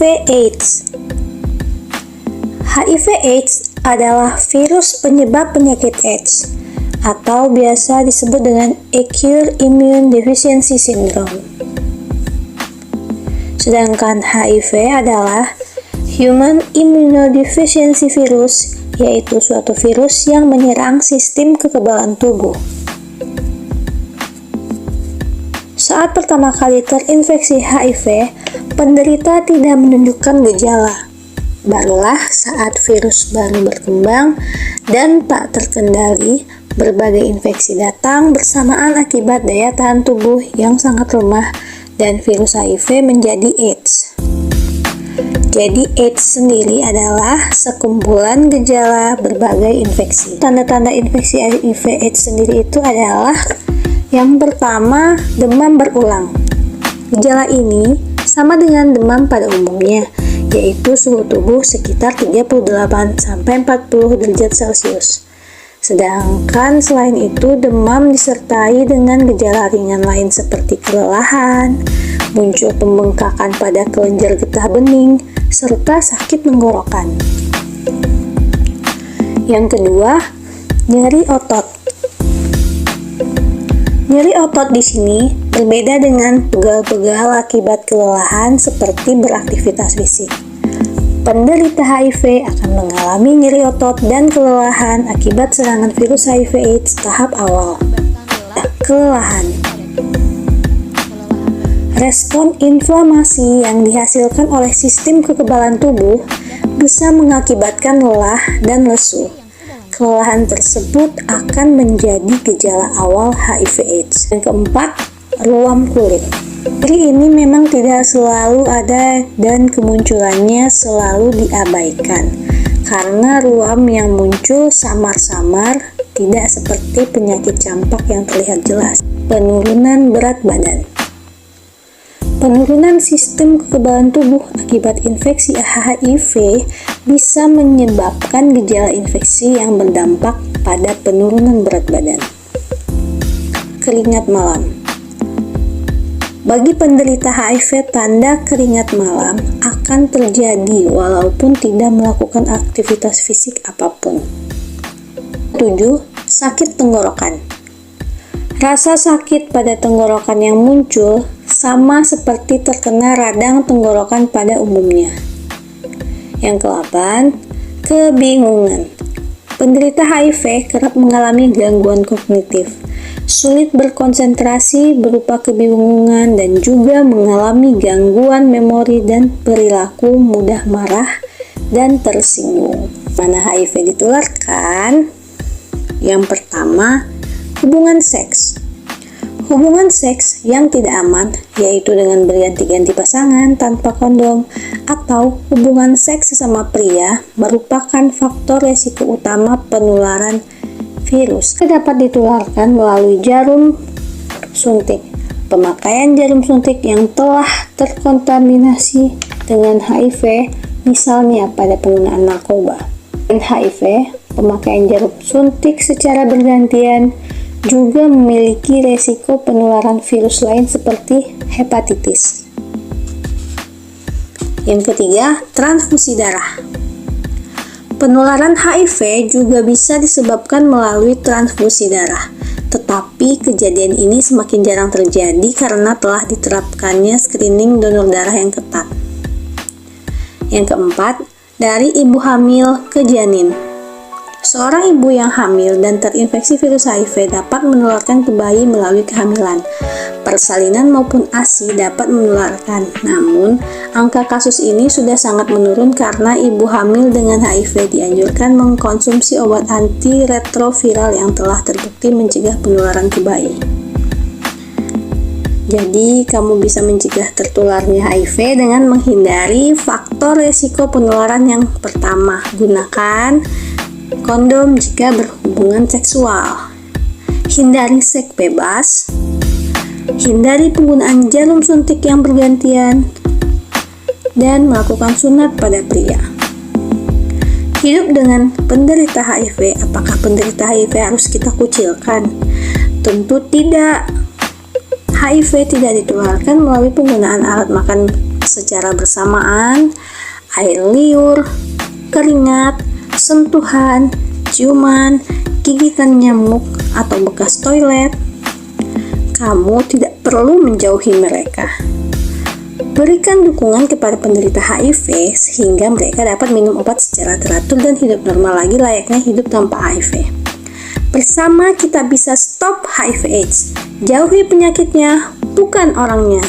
HIV/AIDS. HIV/AIDS adalah virus penyebab penyakit AIDS atau biasa disebut dengan Acute Immune Deficiency Syndrome. Sedangkan HIV adalah Human Immunodeficiency Virus, yaitu suatu virus yang menyerang sistem kekebalan tubuh. Saat pertama kali terinfeksi HIV, penderita tidak menunjukkan gejala. Barulah saat virus baru berkembang dan tak terkendali, berbagai infeksi datang bersamaan akibat daya tahan tubuh yang sangat lemah dan virus HIV menjadi AIDS. Jadi AIDS sendiri adalah sekumpulan gejala berbagai infeksi. Tanda-tanda infeksi HIV/AIDS sendiri itu adalah yang pertama, demam berulang. Gejala ini sama dengan demam pada umumnya, yaitu suhu tubuh sekitar 38-40 derajat Celcius. Sedangkan selain itu, demam disertai dengan gejala ringan lain seperti kelelahan, muncul pembengkakan pada kelenjar getah bening, serta sakit tenggorokan. Yang kedua, nyeri otot. Nyeri otot di sini berbeda dengan pegal-pegal akibat kelelahan seperti beraktivitas fisik. Penderita HIV akan mengalami nyeri otot dan kelelahan akibat serangan virus HIV/AIDS tahap awal. Kelelahan. Respon inflamasi yang dihasilkan oleh sistem kekebalan tubuh bisa mengakibatkan lelah dan lesu. Kelelahan tersebut akan menjadi gejala awal HIV/AIDS. Yang keempat, ruam kulit. Jadi ini memang tidak selalu ada dan kemunculannya selalu diabaikan karena ruam yang muncul samar-samar, tidak seperti penyakit campak yang terlihat jelas. Penurunan berat badan. Penurunan sistem kekebalan tubuh akibat infeksi HIV bisa menyebabkan gejala infeksi yang berdampak pada penurunan berat badan. Keringat malam. Bagi penderita HIV, tanda keringat malam akan terjadi walaupun tidak melakukan aktivitas fisik apapun. 7. Sakit tenggorokan. Rasa sakit pada tenggorokan yang muncul sama seperti terkena radang tenggorokan pada umumnya. Yang ke-8, kebingungan. Penderita HIV kerap mengalami gangguan kognitif, sulit berkonsentrasi berupa kebingungan dan juga mengalami gangguan memori dan perilaku mudah marah dan tersinggung. Mana HIV ditularkan? Yang pertama, hubungan seks. Hubungan seks yang tidak aman, yaitu dengan berganti-ganti pasangan tanpa kondom, atau hubungan seks sesama pria, merupakan faktor resiko utama penularan virus. Dapat ditularkan melalui jarum suntik. Pemakaian jarum suntik yang telah terkontaminasi dengan HIV, misalnya pada penggunaan narkoba. Dan HIV, pemakaian jarum suntik secara bergantian juga memiliki resiko penularan virus lain seperti hepatitis. Yang ketiga, transfusi darah. Penularan HIV juga bisa disebabkan melalui transfusi darah, tetapi kejadian ini semakin jarang terjadi karena telah diterapkannya screening donor darah yang ketat. Yang keempat, dari ibu hamil ke janin. Seorang ibu yang hamil dan terinfeksi virus HIV dapat menularkan ke bayi melalui kehamilan. Persalinan maupun ASI dapat menularkan, namun angka kasus ini sudah sangat menurun karena ibu hamil dengan HIV dianjurkan mengkonsumsi obat antiretroviral yang telah terbukti mencegah penularan ke bayi. Jadi, kamu bisa mencegah tertularnya HIV dengan menghindari faktor resiko penularan yang pertama. Gunakan kondom jika berhubungan seksual. Hindari seks bebas. Hindari penggunaan jarum suntik yang bergantian. Dan melakukan sunat pada pria. Hidup dengan penderita HIV, apakah penderita HIV harus kita kucilkan? Tentu tidak. HIV tidak ditularkan melalui penggunaan alat makan secara bersamaan, air liur, keringat, sentuhan, ciuman, gigitan nyamuk, atau bekas toilet, kamu tidak perlu menjauhi mereka. Berikan dukungan kepada penderita HIV sehingga mereka dapat minum obat secara teratur dan hidup normal lagi layaknya hidup tanpa HIV. Bersama kita bisa stop HIV/AIDS. Jauhi penyakitnya, bukan orangnya.